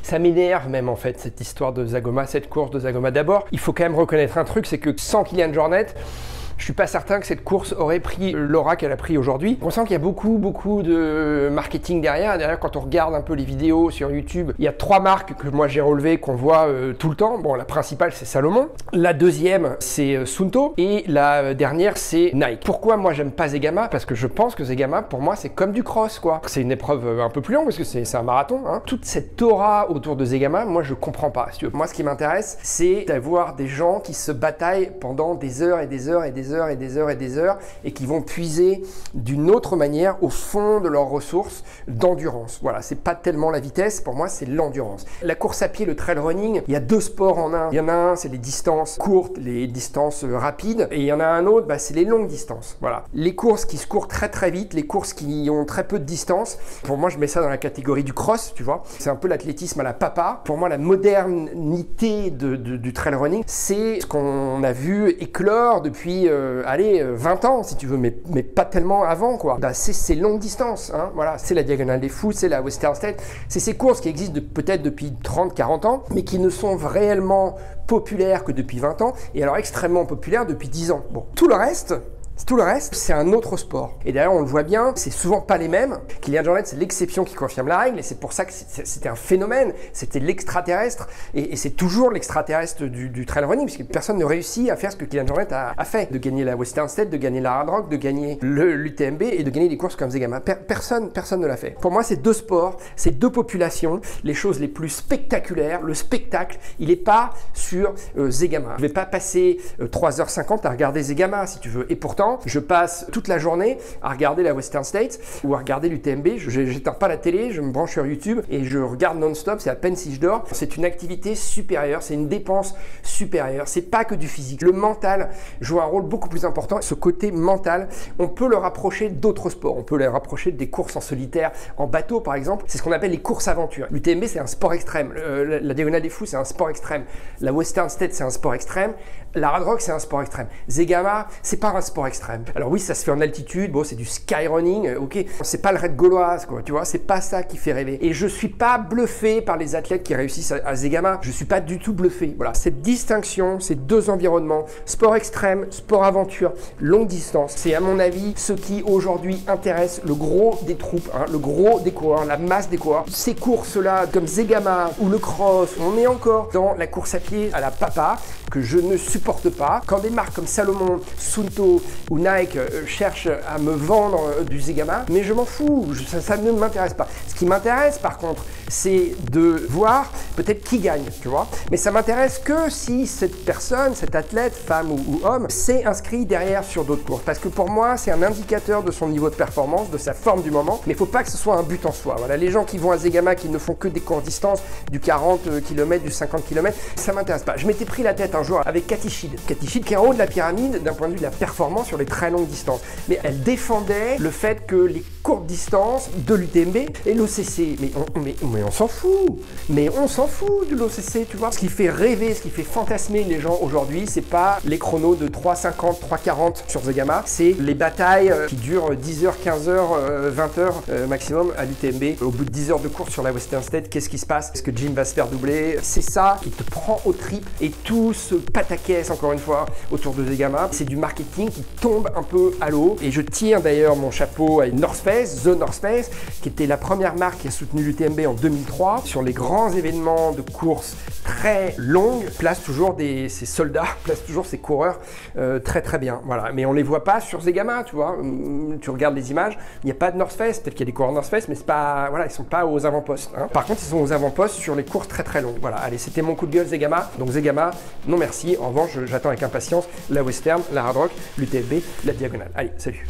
Ça m'énerve même en fait, cette histoire de Zagoma, cette course de Zagoma. D'abord, il faut quand même reconnaître un truc, c'est que sans Kilian Jornet, je suis pas certain que cette course aurait pris l'aura qu'elle a pris aujourd'hui. On sent qu'il y a beaucoup de marketing derrière. Derrière, quand on regarde un peu les vidéos sur YouTube, il y a 3 marques que moi j'ai relevées, qu'on voit tout le temps. Bon, la principale, c'est Salomon. La deuxième, c'est Suunto. Et la dernière, c'est Nike. Pourquoi moi j'aime pas Zegama? Parce que je pense que Zegama, pour moi, c'est comme du cross, quoi. C'est une épreuve un peu plus longue parce que c'est un marathon, hein. Toute cette aura autour de Zegama, moi je comprends pas. Si tu veux. Moi, ce qui m'intéresse, c'est d'avoir des gens qui se bataillent pendant des heures et des heures et des heures et des heures et des heures et qui vont puiser d'une autre manière au fond de leurs ressources d'endurance. Voilà, c'est pas tellement la vitesse, pour moi c'est l'endurance. La course à pied, le trail running, il y a 2 sports en un. Il y en a un, c'est les distances courtes, les distances rapides, et il y en a un autre, c'est les longues distances. Voilà. Les courses qui se courent très vite, les courses qui ont très peu de distance, pour moi je mets ça dans la catégorie du cross, tu vois. C'est un peu l'athlétisme à la papa. Pour moi, la modernité du trail running, c'est ce qu'on a vu éclore depuis 20 ans si tu veux, mais pas tellement avant, quoi. C'est ces longues distances, hein, voilà. C'est la Diagonale des Fous, c'est la Western States, c'est ces courses qui existent peut-être depuis 30-40 ans, mais qui ne sont réellement populaires que depuis 20 ans, et alors extrêmement populaires depuis 10 ans. Bon, tout le reste, c'est un autre sport. Et d'ailleurs, on le voit bien, c'est souvent pas les mêmes. Kilian Jornet, c'est l'exception qui confirme la règle, et c'est pour ça que c'était un phénomène. C'était l'extraterrestre, et c'est toujours l'extraterrestre du trail running, parce que personne ne réussit à faire ce que Kilian Jornet a fait. De gagner la Western States, de gagner la Hard Rock, de gagner l'UTMB, et de gagner des courses comme Zegama. Personne ne l'a fait. Pour moi, c'est 2 sports, c'est 2 populations, les choses les plus spectaculaires. Le spectacle, il n'est pas sur Zegama. Je ne vais pas passer 3h50 à regarder Zegama, si tu veux. Et pourtant, je passe toute la journée à regarder la Western States ou à regarder l'UTMB. Je n'éteins pas la télé, je me branche sur YouTube et je regarde non-stop. C'est à peine si je dors. C'est une activité supérieure, c'est une dépense supérieure. C'est pas que du physique. Le mental joue un rôle beaucoup plus important. Ce côté mental, on peut le rapprocher d'autres sports. On peut le rapprocher des courses en solitaire, en bateau par exemple. C'est ce qu'on appelle les courses aventures. L'UTMB, c'est un sport extrême. La Diagonale des Fous, c'est un sport extrême. La Western States, c'est un sport extrême. La Hard Rock, c'est un sport extrême. Zegama, c'est pas un sport extrême. Alors oui, ça se fait en altitude, bon, c'est du skyrunning, ok. C'est pas le raid gauloise, quoi, tu vois, c'est pas ça qui fait rêver. Et je suis pas bluffé par les athlètes qui réussissent à Zegama. Je suis pas du tout bluffé. Voilà, cette distinction, ces 2 environnements, sport extrême, sport aventure, longue distance, c'est à mon avis ce qui aujourd'hui intéresse le gros des troupes, hein, le gros des coureurs, la masse des coureurs. Ces courses-là, comme Zegama ou le cross, on est encore dans la course à pied à la papa, que je ne supporte pas. Quand des marques comme Salomon, Suunto ou Nike cherchent à me vendre du Zegama, mais je m'en fous, ça ne m'intéresse pas. Ce qui m'intéresse par contre, c'est de voir peut-être qui gagne, tu vois. Mais ça m'intéresse que si cette personne, cet athlète, femme ou homme, s'est inscrit derrière sur d'autres courses. Parce que pour moi, c'est un indicateur de son niveau de performance, de sa forme du moment, mais il ne faut pas que ce soit un but en soi. Voilà, les gens qui vont à Zegama, qui ne font que des courtes distances, du 40 km, du 50 km, ça m'intéresse pas. Je m'étais pris la tête un jour avec Katy Schid. Katy Schid qui est en haut de la pyramide d'un point de vue de la performance sur les très longues distances. Mais elle défendait le fait que les courtes distances de l'UTMB et l'OCC, mais on s'en fout. Mais on s'en fout de l'OCC, tu vois. Ce qui fait rêver, ce qui fait fantasmer les gens aujourd'hui, c'est pas les chronos de 3,50, 3,40 sur Zegama, c'est les batailles qui durent 10 h 15 h 20 h maximum à l'UTMB. Au bout de 10 heures de course sur la Western States, qu'est-ce qui se passe? Est-ce que Jim va se faire doubler? C'est ça qui te prend aux tripes et tout ce pataquès, encore une fois, autour de Zegama. C'est du marketing qui tombe un peu à l'eau. Et je tire d'ailleurs mon chapeau à North Face, The North Face, qui était la première marque qui a soutenu l'UTMB en 2003. Sur les grands événements de course très longues, place toujours ces soldats, place toujours ces coureurs très bien. Voilà. Mais on les voit pas sur Zegama, tu vois. Tu regardes les images, il n'y a pas de North Face. Peut-être qu'il y a des coureurs North Face, mais c'est pas, voilà, ils sont pas aux avant-postes, hein. Par contre, ils sont aux avant-postes sur les courses très longues. Voilà. Allez, c'était mon coup de gueule Zegama. Donc Zegama, non merci. En revanche, j'attends avec impatience la Western, la Hard Rock, l'UTMB, la Diagonale. Allez, salut.